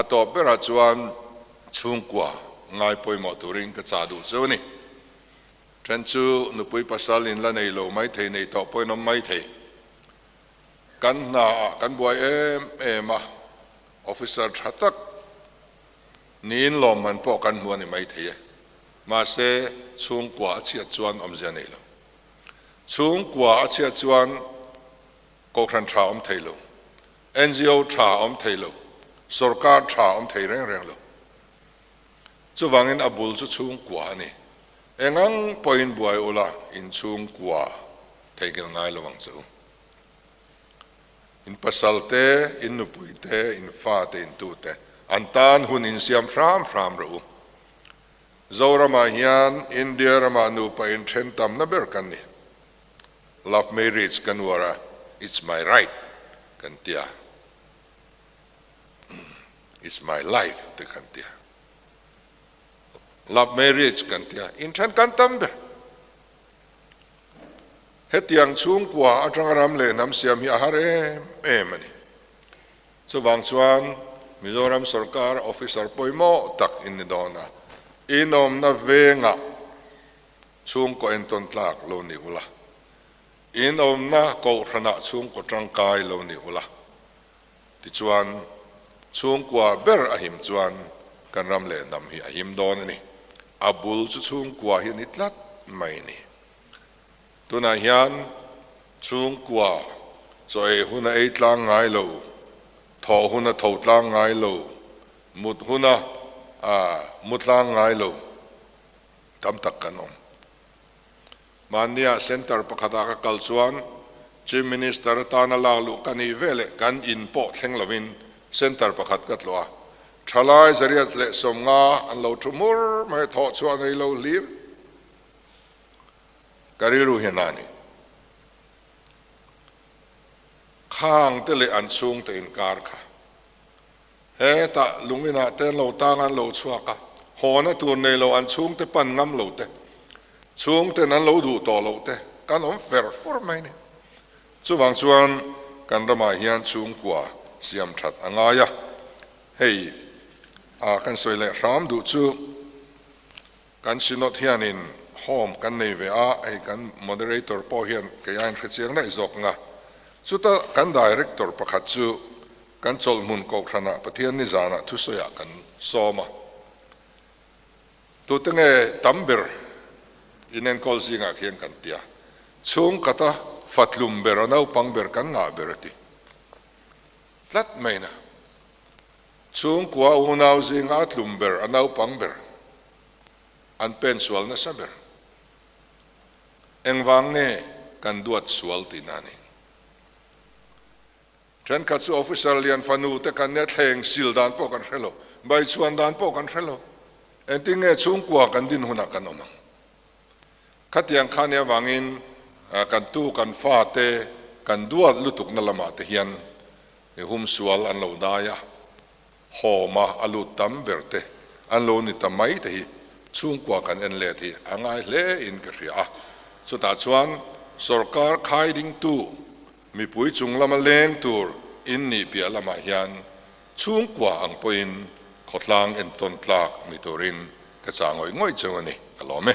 ato pera chuan Chhungkaw ngai poimo turing ka cha du chu ni than chu nupui pasalin la nei lo mai thei nei to poinom mai thei kan buai em officer thatak nin lom man po kan huani mai thei ma se Chhungkaw chia chuan omzia nei lo Chhungkaw chia chuan ko khan tha om thei lo NGO tha om thei lo sarkar tha om thei reng lo chu wangin abul chu Chhungkaw ni engang point buai ola in Chhungkaw thegel ngai lo wang chu in pasalte in nupuite in fate in tute antan hun in siam fram ro zorama hian India rama nu pa in thentam na ber kan ni love marriage kan wara it's my right kan tia it's my life te kan tia love marriage kan tia in than kan tam ber hetiang Chhungkaw atrangaram le nam siam hi ahare emani chuwang chuan Mizoram sarkar officer poimo tak in dona inom na venga Chhungkaw enton tlak lo ni ula inom na ko thana Chhungkaw tangkai lo ni ula ti chuan Chhungkaw ber ahim chuan kan ram le nam hi ahim don ni abul chu Chhungkaw hi nitlat mai ni tuna hian Chhungkaw choi huna eitlang ngai lo tho huna thotlang ngai lo mut huna mutlang ngai lo tam tak kanom mania center pakhata ka kalchuan chief minister tana lalu kani vele kan in po thlenglovin center pakhat katloa thalai zariat le somnga an lo thumur mai tho chuan ei lo lir kariru henani khang tele an chung te in kar kha he ta lungina ten lo tangan lo chuaka hona tur nei lo an chung te pan ngam lo te chung te nan lo du to lo te kan om fer for mai ni chuwang chuan kan rama hian Chhungkaw siam that angaya hei kan soile ram du chu kan sinot hianin home kan nei ve ai kan moderator po hian ke yan khchiang nei zok nga chuta kan director pakhat chu kan chol mun ko thana pathian ni zana thu soya kan soma tu tenge tamber inen kol singa khian kan tia chung kata fatlum ber nau pangber kan nga berati tlat maina Chhungkaw unau zinga tlumber anau pangber an pensual na saber engwang ne kan duat sual tinani tren katsu officer lian fanu te kan net heng sil dan po kan hello bai chuan dan po kan hello entinge Chhungkaw kan din huna kan omang khatiang khania wangin kan tu kan fa te kan duat lutuk na lama te hian e hum sual an lo daya homa alu tam berte an lo ni tamai te hi Chhungkaw kan en le thi angai le in ka ria so ta chuan sarkar khaiding tu mi pui chung lama leng tur in ni pia lama hian Chhungkaw ang poin khotlang en ton tlak mi turin ka changoi ngoi chawani kalome